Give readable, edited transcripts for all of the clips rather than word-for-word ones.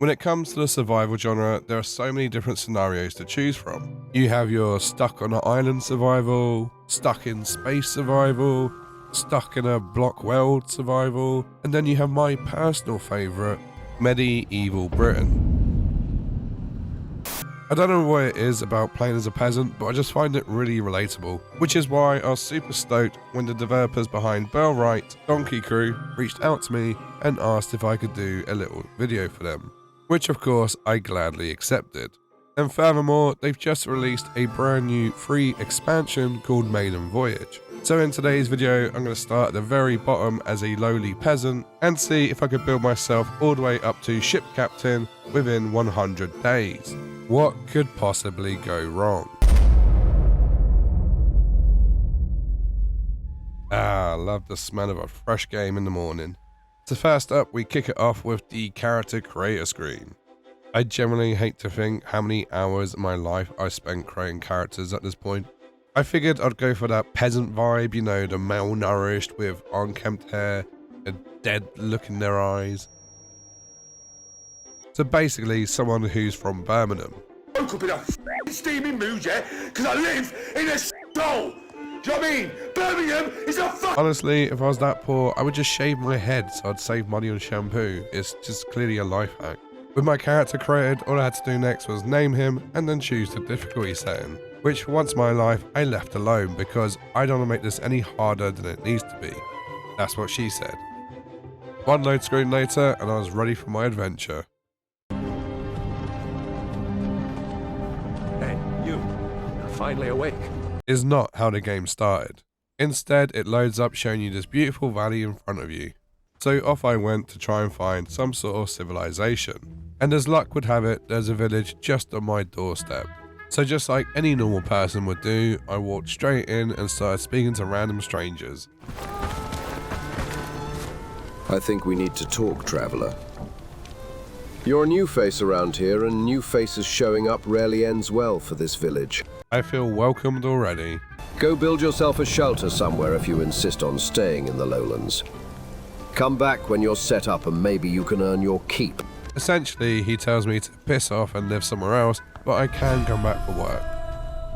When it comes to the survival genre, there are so many different scenarios to choose from. You have your stuck on an island survival, stuck in space survival, stuck in a block world survival, and then you have my personal favourite, medieval Britain. I don't know what it is about playing as a peasant, but I just find it really relatable, which is why I was super stoked when the developers behind Bellwright, Donkey Crew, reached out to me and asked if I could do a little video for them, which of course I gladly accepted. And furthermore, they've just released a brand new free expansion called Maiden Voyage. So in today's video, I'm going to start at the very bottom as a lowly peasant and see if I could build myself all the way up to ship captain within 100 days. What could possibly go wrong? I love the smell of a fresh game in the morning. So first up, we kick it off with the character creator screen. I generally hate to think how many hours of my life I spent creating characters at this point. I figured I'd go for that peasant vibe, you know, the malnourished with unkempt hair, a dead look in their eyes. So basically, someone who's from Birmingham. I woke up in a steaming mood, yeah, because I live in a hole. Do you know what I mean? Birmingham is a Honestly, if I was that poor, I would just shave my head so I'd save money on shampoo. It's just clearly a life hack. With my character created, all I had to do next was name him and then choose the difficulty setting, which for once in my life I left alone because I don't want to make this any harder than it needs to be. That's what she said. One load screen later and I was ready for my adventure. Hey, you're finally awake. Is not how the game started. Instead, it loads up showing you this beautiful valley in front of you. So off I went to try and find some sort of civilization. And as luck would have it, there's a village just on my doorstep. So just like any normal person would do, I walked straight in and started speaking to random strangers. I think we need to talk, traveler. You're a new face around here, and new faces showing up rarely ends well for this village. I feel welcomed already. Go build yourself a shelter somewhere if you insist on staying in the lowlands. Come back when you're set up and maybe you can earn your keep. Essentially, he tells me to piss off and live somewhere else, but I can come back for work.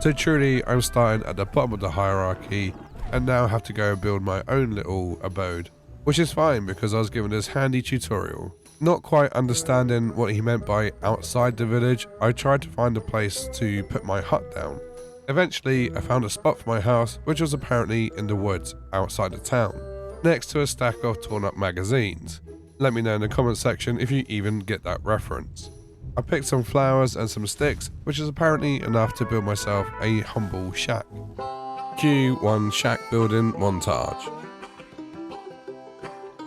So truly, I'm starting at the bottom of the hierarchy and now have to go and build my own little abode. Which is fine because I was given this handy tutorial. Not quite understanding what he meant by outside the village, I tried to find a place to put my hut down. Eventually, I found a spot for my house, which was apparently in the woods outside the town, next to a stack of torn up magazines. Let me know in the comment section if you even get that reference. I picked some flowers and some sticks, which is apparently enough to build myself a humble shack. Cue one shack building montage.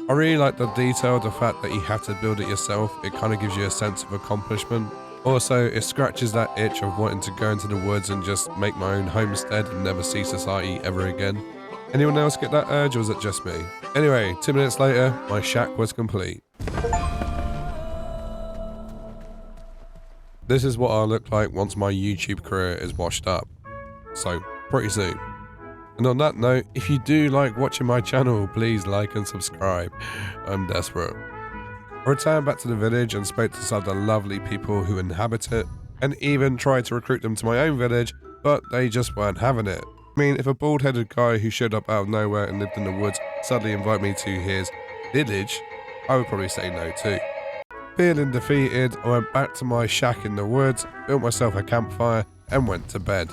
I really like the detail, the fact that you have to build it yourself. It kind of gives you a sense of accomplishment. Also, it scratches that itch of wanting to go into the woods and just make my own homestead and never see society ever again. Anyone else get that urge, or was it just me? Anyway, 2 minutes later, my shack was complete. This is what I'll look like once my YouTube career is washed up. So, pretty soon. And on that note, if you do like watching my channel, please like and subscribe. I'm desperate. I returned back to the village and spoke to some of the lovely people who inhabit it, and even tried to recruit them to my own village, but they just weren't having it. I mean, if a bald-headed guy who showed up out of nowhere and lived in the woods suddenly invited me to his village, I would probably say no too. Feeling defeated, I went back to my shack in the woods, built myself a campfire, and went to bed.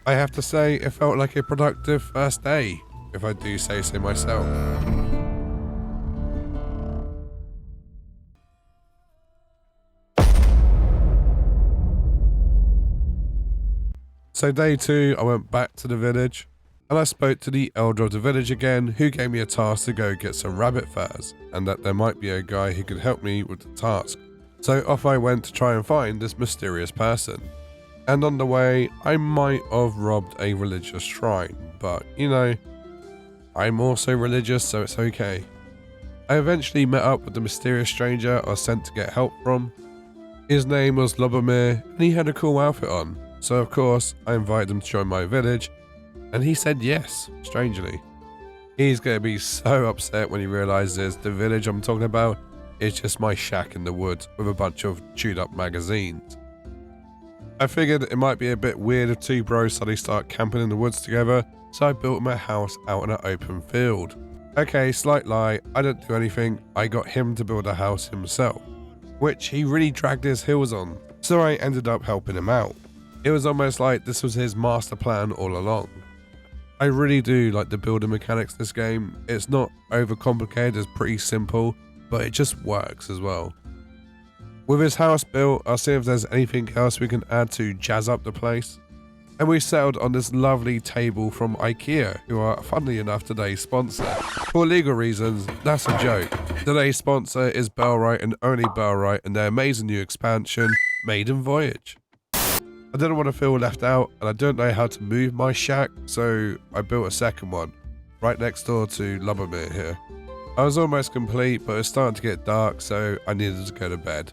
I have to say, it felt like a productive first day, if I do say so myself. So day 2, I went back to the village, and I spoke to the elder of the village again, who gave me a task to go get some rabbit furs, and that there might be a guy who could help me with the task. So off I went to try and find this mysterious person. And on the way, I might have robbed a religious shrine, but you know, I'm also religious, so it's okay. I eventually met up with the mysterious stranger I was sent to get help from. His name was Lobomir, and he had a cool outfit on, so of course I invited him to join my village, and he said yes, strangely. He's going to be so upset when he realizes the village I'm talking about It's just my shack in the woods with a bunch of chewed up magazines. I figured it might be a bit weird if two bros suddenly start camping in the woods together, so I built my house out in an open field. Okay, slight lie, I didn't do anything, I got him to build a house himself, which he really dragged his heels on, so I ended up helping him out. It was almost like this was his master plan all along. I really do like the building mechanics in this game. It's not overcomplicated, it's pretty simple, but it just works as well. With his house built, I'll see if there's anything else we can add to jazz up the place. And we settled on this lovely table from IKEA, who are funnily enough today's sponsor. For legal reasons, that's a joke. Today's sponsor is Bellwright and only Bellwright and their amazing new expansion, Maiden Voyage. I didn't want to feel left out and I don't know how to move my shack, so I built a second one, right next door to Lubomir here. I was almost complete, but it was starting to get dark, so I needed to go to bed.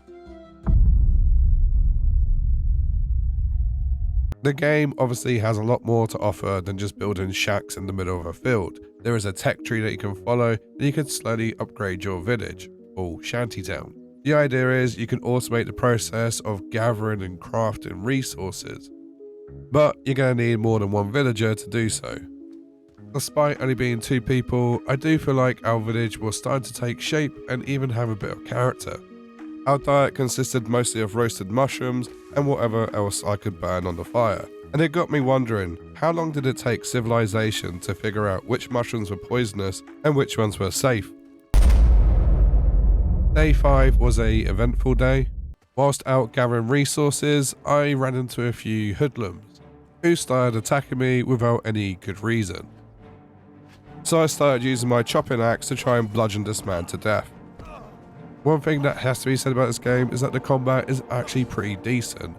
The game obviously has a lot more to offer than just building shacks in the middle of a field. There is a tech tree that you can follow and you can slowly upgrade your village, or shantytown. The idea is you can automate the process of gathering and crafting resources, but you're going to need more than one villager to do so. Despite only being 2 people, I do feel like our village was starting to take shape and even have a bit of character. Our diet consisted mostly of roasted mushrooms and whatever else I could burn on the fire. And it got me wondering, how long did it take civilization to figure out which mushrooms were poisonous and which ones were safe? Day 5 was a eventful day. Whilst out gathering resources, I ran into a few hoodlums, who started attacking me without any good reason. So I started using my chopping axe to try and bludgeon this man to death. One thing that has to be said about this game is that the combat is actually pretty decent.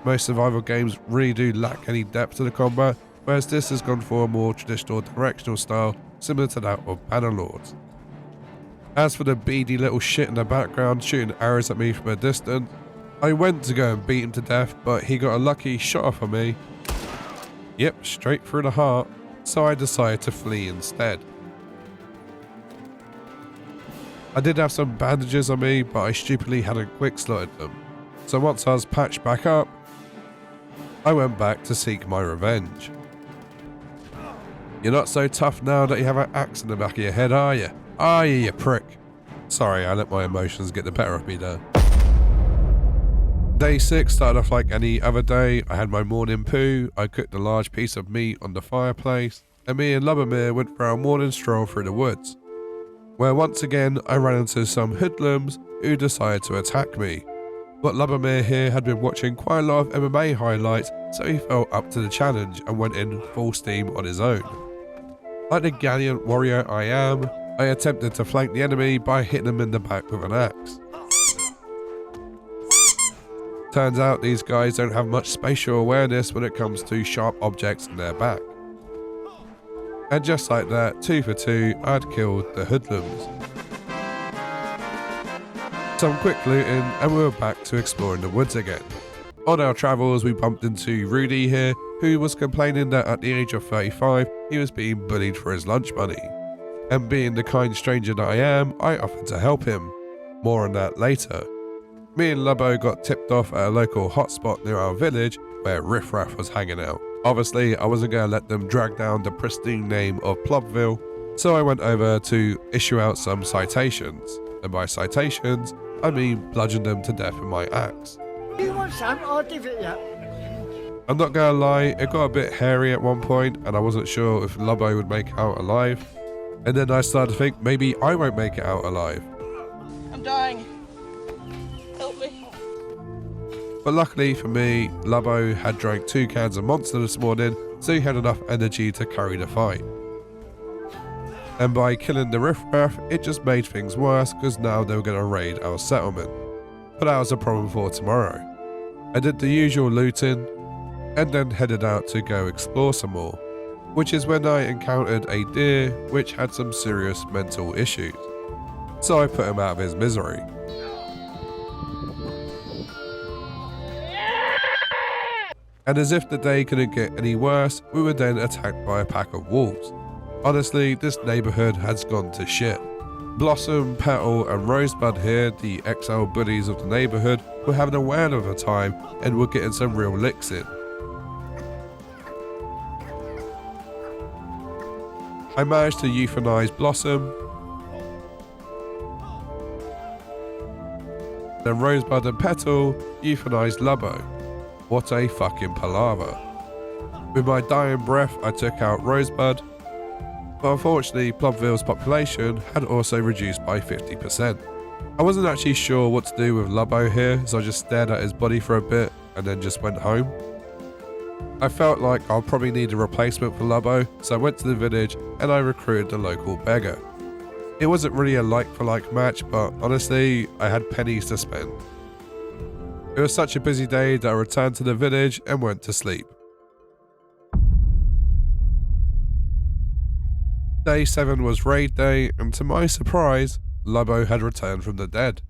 Most survival games really do lack any depth to the combat, whereas this has gone for a more traditional directional style similar to that of Bannerlords. As for the beady little shit in the background shooting arrows at me from a distance, I went to go and beat him to death, but he got a lucky shot off of me. Yep, straight through the heart, so I decided to flee instead. I did have some bandages on me, but I stupidly hadn't quick slotted them. So once I was patched back up, I went back to seek my revenge. You're not so tough now that you have an axe in the back of your head, are you? Are you, you prick? Sorry, I let my emotions get the better of me there. Day 6 started off like any other day. I had my morning poo, I cooked a large piece of meat on the fireplace, and me and Lubomir went for our morning stroll through the woods, where once again I ran into some hoodlums who decided to attack me. But Lubomir here had been watching quite a lot of MMA highlights, so he felt up to the challenge and went in full steam on his own. Like the gallant warrior I am, I attempted to flank the enemy by hitting him in the back with an axe. Turns out these guys don't have much spatial awareness when it comes to sharp objects in their back. And just like that, 2 for 2, I'd killed the hoodlums. Some quick looting and we were back to exploring the woods again. On our travels we bumped into Rudy here, who was complaining that at the age of 35 he was being bullied for his lunch money. And being the kind stranger that I am, I offered to help him. More on that later. Me and Lubbo got tipped off at a local hotspot near our village where Riffraff was hanging out. Obviously, I wasn't going to let them drag down the pristine name of Plobville, so I went over to issue out some citations. And by citations, I mean bludgeon them to death with my axe. You want some? I'll give it you. I'm not going to lie, it got a bit hairy at one point and I wasn't sure if Lubbo would make it out alive. And then I started to think maybe I won't make it out alive. I'm dying. Help me. But luckily for me, Lubbo had drank 2 cans of Monster this morning, so he had enough energy to carry the fight. And by killing the riffraff, it just made things worse because now they were going to raid our settlement. But that was a problem for tomorrow. I did the usual looting, and then headed out to go explore some more, which is when I encountered a deer which had some serious mental issues. So I put him out of his misery. And as if the day couldn't get any worse, we were then attacked by a pack of wolves. Honestly, this neighborhood has gone to shit. Blossom, Petal and Rosebud here, the XL bullies of the neighbourhood, were having a whale of a time and were getting some real licks in. I managed to euthanize Blossom, then Rosebud and Petal euthanized Lubbo. What a fucking palaver. With my dying breath, I took out Rosebud, but unfortunately Plumville's population had also reduced by 50%. I wasn't actually sure what to do with Lubbo here, so I just stared at his body for a bit and then just went home. I felt like I'll probably need a replacement for Lubbo, so I went to the village and I recruited the local beggar. It wasn't really a like-for-like match, but honestly, I had pennies to spend. It was such a busy day that I returned to the village and went to sleep. Day 7 was raid day, and to my surprise, Lubbo had returned from the dead.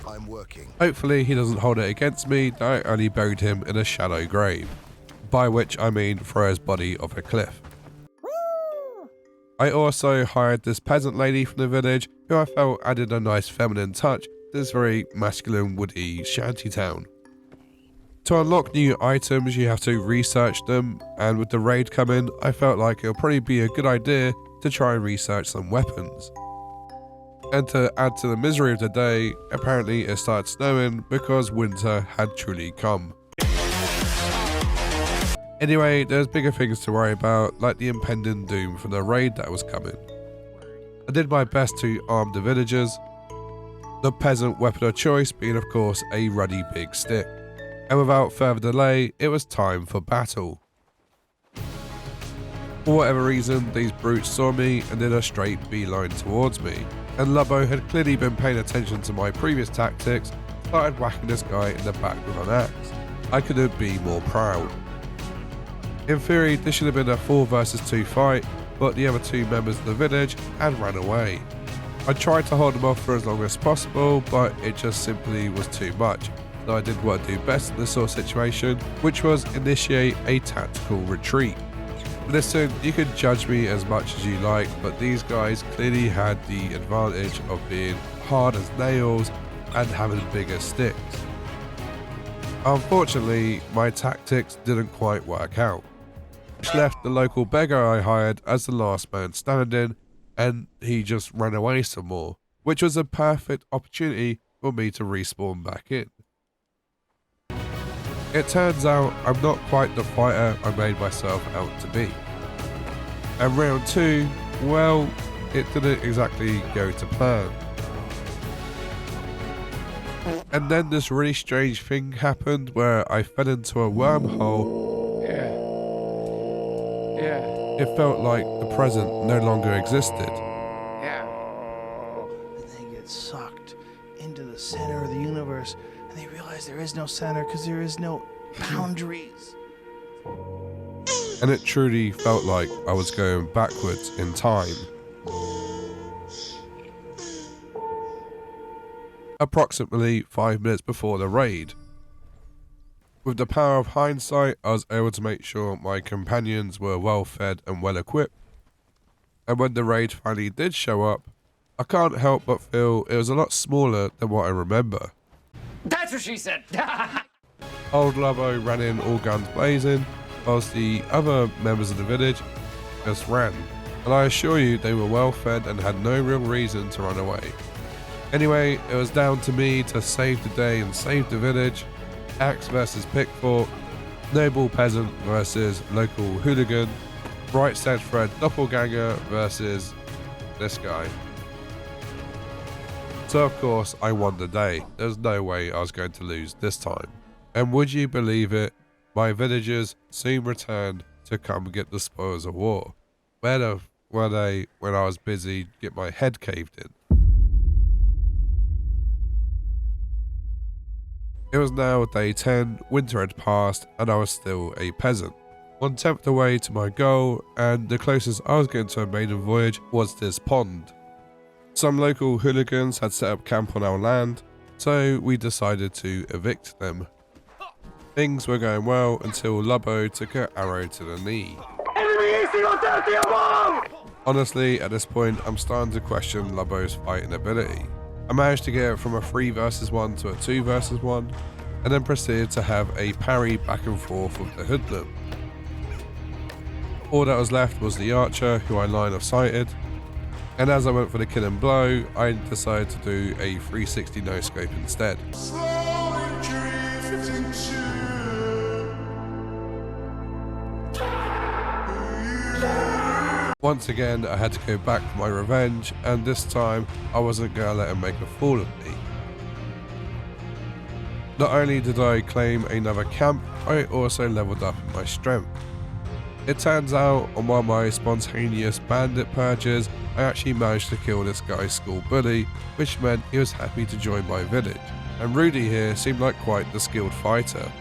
I'm working. Hopefully he doesn't hold it against me that I only buried him in a shallow grave, by which I mean throw his body off a cliff. I also hired this peasant lady from the village who I felt added a nice feminine touch to this very masculine woody shantytown. To unlock new items you have to research them, and with the raid coming I felt like it'll probably be a good idea to try and research some weapons. And to add to the misery of the day, apparently it started snowing because winter had truly come. Anyway, there's bigger things to worry about, like the impending doom from the raid that was coming. I did my best to arm the villagers, the peasant weapon of choice being of course a ruddy big stick. And without further delay, it was time for battle. For whatever reason, these brutes saw me and did a straight beeline towards me, and Lubbo had clearly been paying attention to my previous tactics, started whacking this guy in the back with an axe. I couldn't be more proud. In theory, this should have been a 4 versus 2 fight, but the other 2 members of the village had ran away. I tried to hold them off for as long as possible, but it just simply was too much. So I did what I do best in this sort of situation, which was initiate a tactical retreat. Listen, you can judge me as much as you like, but these guys clearly had the advantage of being hard as nails and having bigger sticks. Unfortunately, my tactics didn't quite work out, which left the local beggar I hired as the last man standing, and he just ran away some more, which was a perfect opportunity for me to respawn back in. It turns out I'm not quite the fighter I made myself out to be. And round 2, well, it didn't exactly go to plan. And then this really strange thing happened where I fell into a wormhole. It felt like the present no longer existed. And they get sucked into the center of the universe, and they realize there is no center because there is no boundaries. And it truly felt like I was going backwards in time. Approximately 5 minutes before the raid. With the power of hindsight, I was able to make sure my companions were well fed and well equipped. And when the raid finally did show up, I can't help but feel it was a lot smaller than what I remember. That's what she said. Old Lubbo ran in all guns blazing, whilst the other members of the village just ran. And I assure you they were well fed and had no real reason to run away. Anyway, it was down to me to save the day and save the village. Axe versus Pickfork, Noble Peasant versus Local Hooligan, Bright Said Fred Doppelganger versus this guy. So of course I won the day. There's no way I was going to lose this time. And would you believe it, my villagers soon returned to come get the spoils of war. Where the were they when I was busy get my head caved in? It was now day 10, winter had passed, and I was still a peasant. 1/10 the way to my goal, and the closest I was getting to a maiden voyage was this pond. Some local hooligans had set up camp on our land, so we decided to evict them. Things were going well until Lubbo took an arrow to the knee. Enemy easting on 30 above! Honestly, at this point, I'm starting to question Lubbo's fighting ability. I managed to get it from a 3 versus 1 to a 2 versus 1, and then proceeded to have a parry back and forth with the hoodlum. All that was left was the archer, who I line of sighted, and as I went for the killing blow, I decided to do a 360 no scope instead. Once again, I had to go back for my revenge, and this time I wasn't going to let him make a fool of me. Not only did I claim another camp, I also leveled up in my strength. It turns out, on one of my spontaneous bandit purges, I actually managed to kill this guy's school bully, which meant he was happy to join my village, and Rudy here seemed like quite the skilled fighter.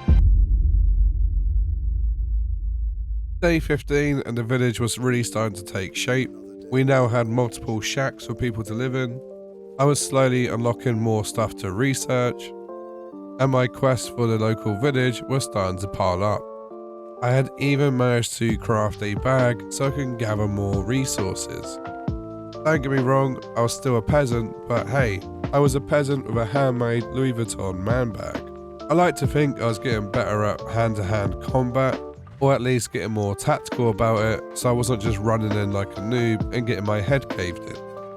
Day 15 and the village was really starting to take shape. We now had multiple shacks for people to live in. I was slowly unlocking more stuff to research, and my quest for the local village was starting to pile up. I had even managed to craft a bag so I can gather more resources. Don't get me wrong, I was still a peasant, but hey, I was a peasant with a handmade Louis Vuitton man bag. I like to think I was getting better at hand-to-hand combat, or at least getting more tactical about it, so I wasn't just running in like a noob and getting my head caved in.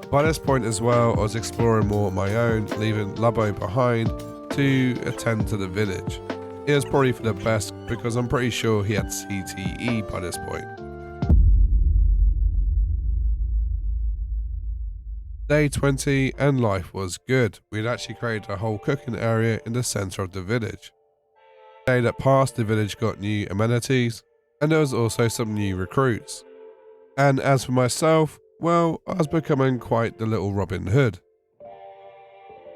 By this point as well, I was exploring more on my own, leaving Lubbo behind to attend to the village. It was probably for the best because I'm pretty sure he had CTE by this point. Day 20 and life was good. We'd actually created a whole cooking area in the center of the village. The day that passed, the village got new amenities, and there was also some new recruits. And as for myself, well, I was becoming quite the little Robin Hood.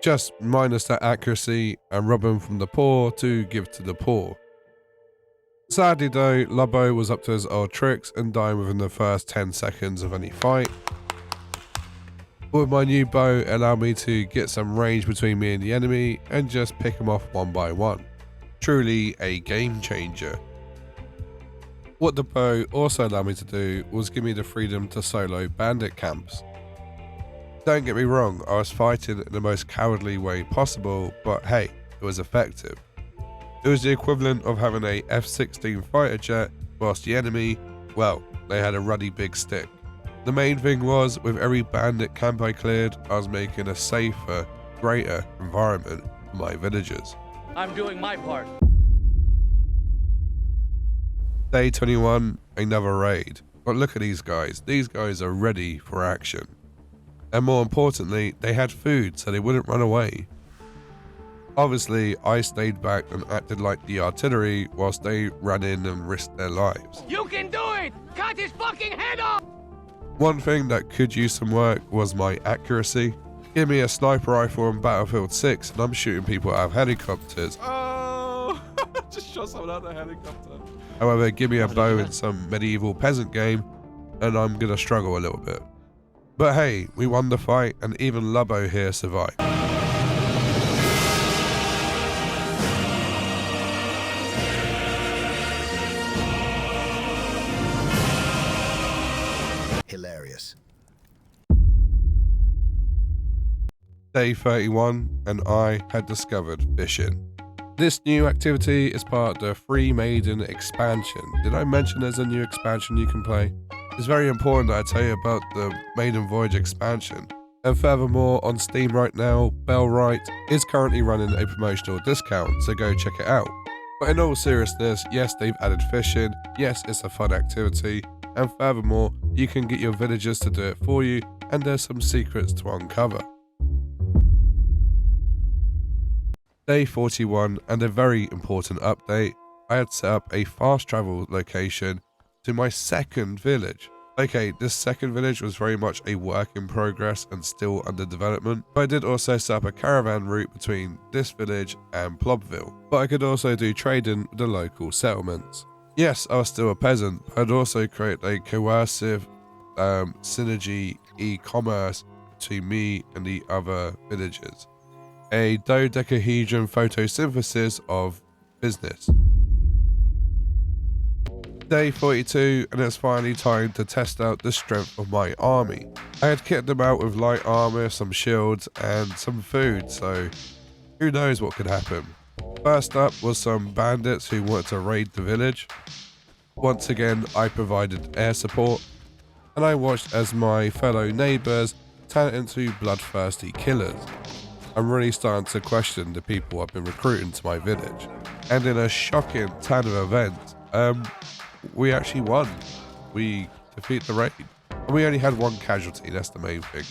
Just minus that accuracy and robbing from the poor to give to the poor. Sadly though, Lubbo was up to his old tricks and dying within the first 10 seconds of any fight. With my new bow, it allowed me to get some range between me and the enemy and just pick them off one by one. Truly a game changer. What the bow also allowed me to do was give me the freedom to solo bandit camps. Don't get me wrong, I was fighting in the most cowardly way possible, but hey, it was effective. It was the equivalent of having a F-16 fighter jet whilst the enemy, well, they had a ruddy big stick. The main thing was, with every bandit camp I cleared, I was making a safer, greater environment for my villagers. I'm doing my part. Day 21, another raid. But look at these guys are ready for action. And more importantly, they had food so they wouldn't run away. Obviously, I stayed back and acted like the artillery whilst they ran in and risked their lives. You can do it! Cut his fucking head off! One thing that could use some work was my accuracy. Give me a sniper rifle on Battlefield 6 and I'm shooting people out of helicopters. Oh, just shot someone out of a helicopter. However, give me a bow in some medieval peasant game and I'm gonna struggle a little bit. But hey, we won the fight and even Lubbo here survived. Hilarious. Day 31 and I had discovered fishing. This new activity is part of the free Maiden expansion. Did I mention there's a new expansion you can play? It's very important that I tell you about the Maiden Voyage expansion. And furthermore, on Steam right now, Bellwright is currently running a promotional discount, so go check it out. But in all seriousness, yes, they've added fishing, yes, it's a fun activity, and furthermore, you can get your villagers to do it for you, and there's some secrets to uncover. Day 41, and a very important update, I had set up a fast travel location to my second village. Okay, this second village was very much a work in progress and still under development, but I did also set up a caravan route between this village and Plobville, but I could also do trading with the local settlements. Yes, I was still a peasant, but I'd also create a coercive synergy e-commerce between me and the other villagers. A dodecahedron photosynthesis of business. Day 42, and it's finally time to test out the strength of my army. I had kitted them out with light armor, some shields, and some food, so who knows what could happen. First up was some bandits who wanted to raid the village. Once again, I provided air support, and I watched as my fellow neighbours turn into bloodthirsty killers. I'm really starting to question the people I've been recruiting to my village. And in a shocking turn of events, we actually won. We defeat the raid. And we only had one casualty, that's the main thing.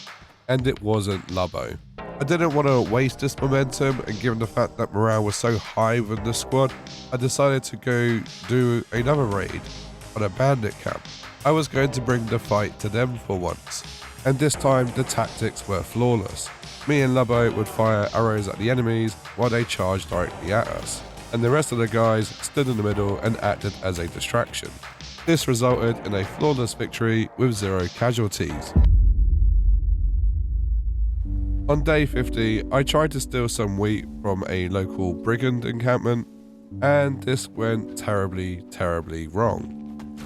And it wasn't Lubbo. I didn't want to waste this momentum, and given the fact that morale was so high within the squad, I decided to go do another raid on a bandit camp. I was going to bring the fight to them for once. And this time the tactics were flawless. Me and Lubbo would fire arrows at the enemies while they charged directly at us, and the rest of the guys stood in the middle and acted as a distraction. This resulted in a flawless victory with 0 casualties. On day 50, I tried to steal some wheat from a local brigand encampment, and this went terribly, terribly wrong.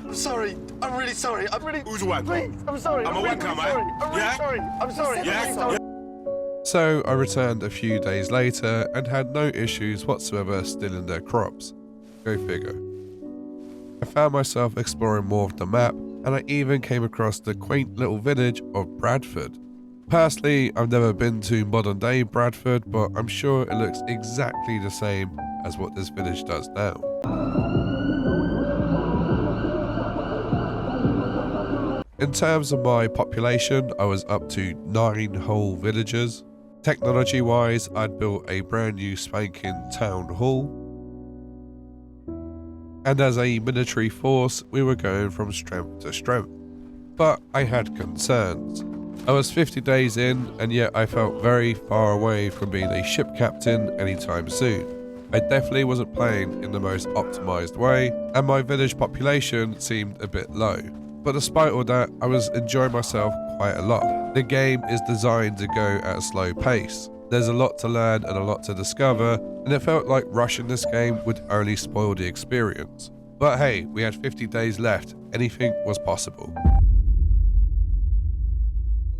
I'm sorry. I'm really sorry. I'm really. Who's what? Please, I'm sorry. I'm a really wanker, sorry. man. I'm really Yeah? sorry. I'm sorry. Yeah? I'm really sorry. So I returned a few days later and had no issues whatsoever stealing their crops. Go figure. I found myself exploring more of the map, and I even came across the quaint little village of Bradford. Personally, I've never been to modern day Bradford, but I'm sure it looks exactly the same as what this village does now. In terms of my population, I was up to 9 whole villagers. Technology wise, I'd built a brand new spanking town hall. And as a military force, we were going from strength to strength. But I had concerns. I was 50 days in, and yet I felt very far away from being a ship captain anytime soon. I definitely wasn't playing in the most optimized way, and my village population seemed a bit low. But despite all that, I was enjoying myself quite a lot. The game is designed to go at a slow pace. There's a lot to learn and a lot to discover, and it felt like rushing this game would only spoil the experience. But hey, we had 50 days left. Anything was possible.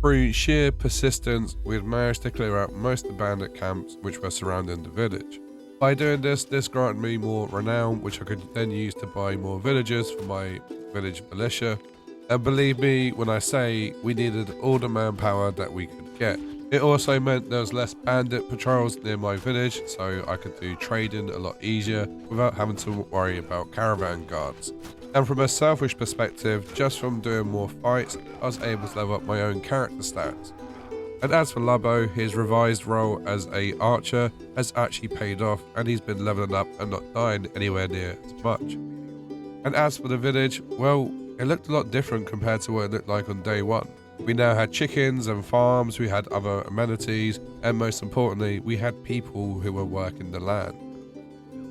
Through sheer persistence, we had managed to clear out most of the bandit camps which were surrounding the village. By doing this granted me more renown, which I could then use to buy more villagers for my village militia. And believe me when I say we needed all the manpower that we could get. It also meant there was less bandit patrols near my village, so I could do trading a lot easier without having to worry about caravan guards. And from a selfish perspective, just from doing more fights, I was able to level up my own character stats. And as for Lubbo, his revised role as a archer has actually paid off, and he's been leveling up and not dying anywhere near as much. And as for the village, well, it looked a lot different compared to what it looked like on day 1. We now had chickens and farms, we had other amenities, and most importantly, we had people who were working the land.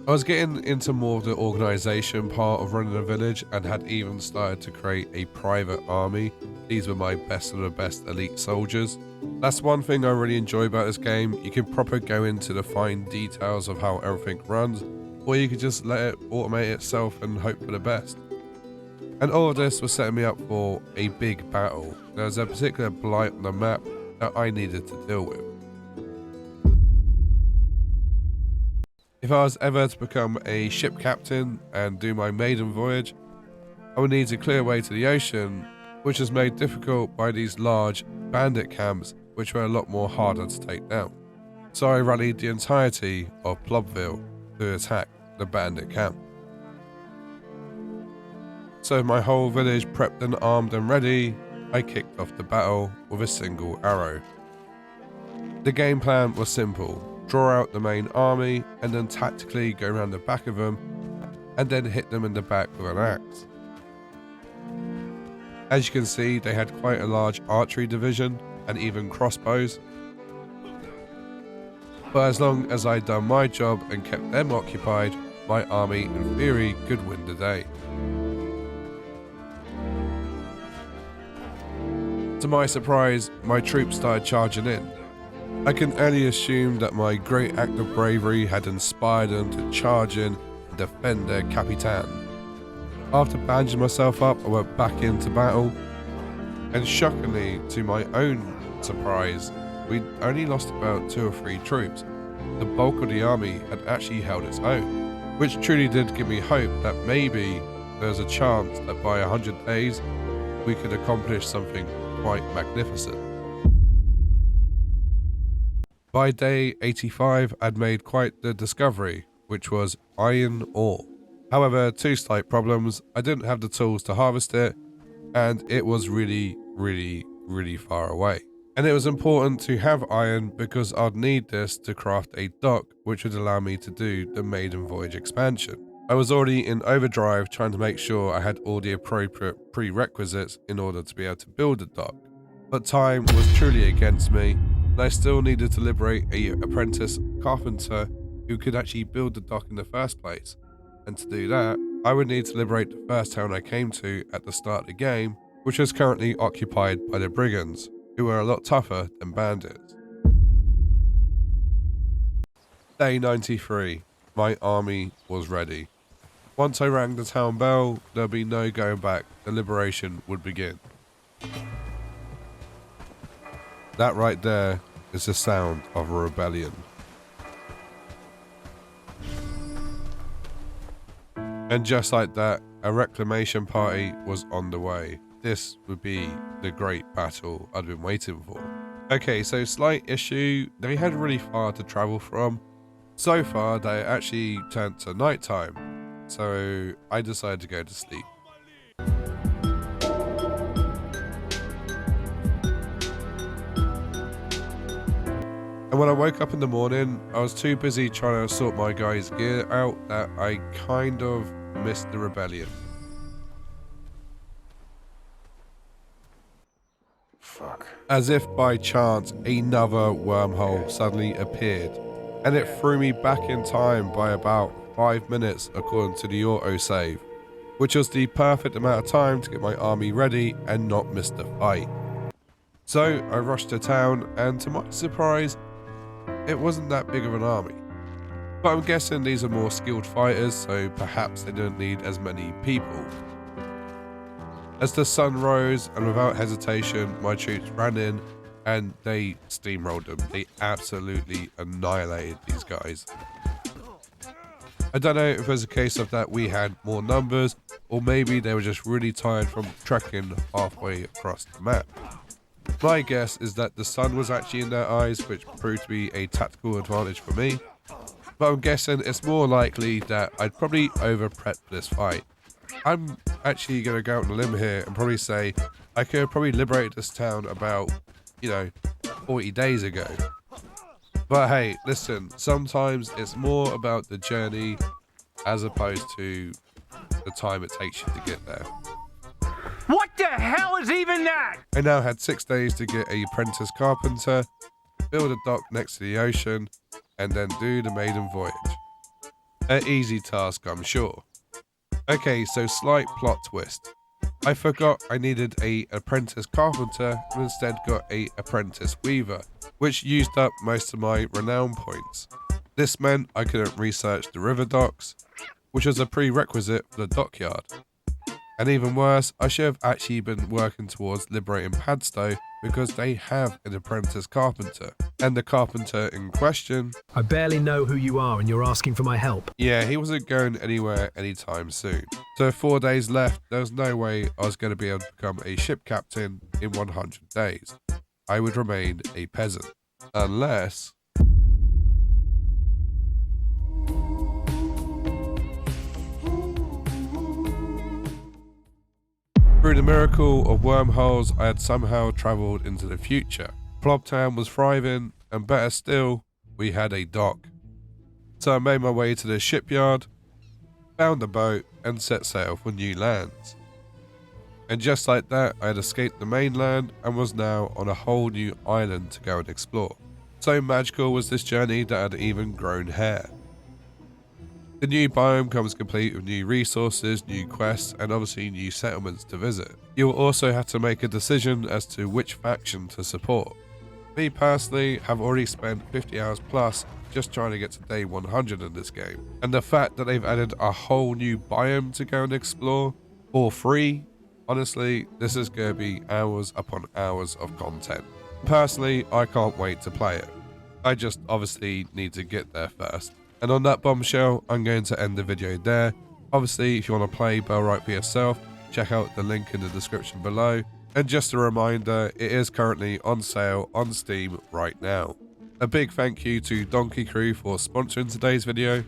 I was getting into more of the organisation part of running a village, and had even started to create a private army. These were my best of the best elite soldiers. That's one thing I really enjoy about this game. You can proper go into the fine details of how everything runs, or you could just let it automate itself and hope for the best. And all of this was setting me up for a big battle. There was a particular blight on the map that I needed to deal with. If I was ever to become a ship captain and do my maiden voyage, I would need to clear away to the ocean, which is made difficult by these large bandit camps, which were a lot more harder to take down. So I rallied the entirety of Plobville to attack the bandit camp. So my whole village prepped and armed and ready, I kicked off the battle with a single arrow. The game plan was simple: draw out the main army and then tactically go around the back of them and then hit them in the back with an axe. As you can see, they had quite a large archery division and even crossbows. But as long as I'd done my job and kept them occupied, my army in theory could win the day. To my surprise, my troops started charging in. I can only assume that my great act of bravery had inspired them to charge in and defend their Capitan. After bandaging myself up, I went back into battle, and shockingly, to my own surprise, we'd only lost about 2 or 3 troops. The bulk of the army had actually held its own, which truly did give me hope that maybe there's a chance that by 100 days, we could accomplish something quite magnificent. By day 85, I'd made quite the discovery, which was iron ore. However, 2 slight problems: I didn't have the tools to harvest it, and it was really far away. And it was important to have iron because I'd need this to craft a dock, which would allow me to do the Maiden Voyage expansion. I was already in overdrive trying to make sure I had all the appropriate prerequisites in order to be able to build a dock. But time was truly against me, and I still needed to liberate an apprentice carpenter who could actually build the dock in the first place. And to do that, I would need to liberate the first town I came to at the start of the game, which is currently occupied by the brigands, who are a lot tougher than bandits. Day 93. My army was ready. Once I rang the town bell, there'd be no going back. The liberation would begin. That right there is the sound of a rebellion. And just like that, a reclamation party was on the way. This would be the great battle I'd been waiting for. Okay, so slight issue, they had really far to travel from. So far, they actually turned to nighttime, so I decided to go to sleep. And when I woke up in the morning, I was too busy trying to sort my guys' gear out that I kind of missed the rebellion. Fuck. As if by chance, another wormhole suddenly appeared, and it threw me back in time by about 5 minutes according to the autosave, which was the perfect amount of time to get my army ready and not miss the fight. So I rushed to town, and to my surprise, it wasn't that big of an army. But I'm guessing these are more skilled fighters, so perhaps they didn't need as many people. As the sun rose, and without hesitation, my troops ran in and they steamrolled them. They absolutely annihilated these guys. I don't know if it was a case of that we had more numbers, or maybe they were just really tired from trekking halfway across the map. My guess is that the sun was actually in their eyes, which proved to be a tactical advantage for me. But I'm guessing it's more likely that I'd probably over-prepped this fight. I'm actually going to go out on a limb here and probably say I could have probably liberated this town about, 40 days ago. But hey, listen, sometimes it's more about the journey as opposed to the time it takes you to get there. What the hell is even that? I now had 6 days to get an apprentice carpenter, build a dock next to the ocean, and then do the Maiden Voyage. An easy task, I'm sure. Okay, so slight plot twist. I forgot I needed an apprentice carpenter and instead got an apprentice weaver, which used up most of my renown points. This meant I couldn't research the river docks, which was a prerequisite for the dockyard. And even worse, I should have actually been working towards liberating Padstow because they have an apprentice carpenter. And the carpenter in question... I barely know who you are and you're asking for my help. Yeah, he wasn't going anywhere anytime soon. So 4 days left, there was no way I was going to be able to become a ship captain in 100 days. I would remain a peasant. Unless... Through the miracle of wormholes, I had somehow travelled into the future. Plobtown was thriving, and better still, we had a dock. So I made my way to the shipyard, found a boat, and set sail for new lands. And just like that, I had escaped the mainland and was now on a whole new island to go and explore. So magical was this journey that I had even grown hair. The new biome comes complete with new resources, new quests, and obviously new settlements to visit. You'll also have to make a decision as to which faction to support. Me personally have already spent 50 hours plus just trying to get to day 100 in this game. And the fact that they've added a whole new biome to go and explore for free. Honestly, this is going to be hours upon hours of content. Personally, I can't wait to play it. I just obviously need to get there first. And on that bombshell, I'm going to end the video there. Obviously, if you want to play Bellwright for yourself, check out the link in the description below. And just a reminder, it is currently on sale on Steam right now. A big thank you to Donkey Crew for sponsoring today's video.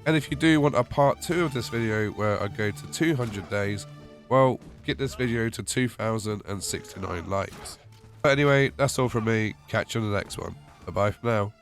And if you do want a part 2 of this video where I go to 200 days, well, get this video to 2,069 likes. But anyway, that's all from me. Catch you on the next one. Bye-bye for now.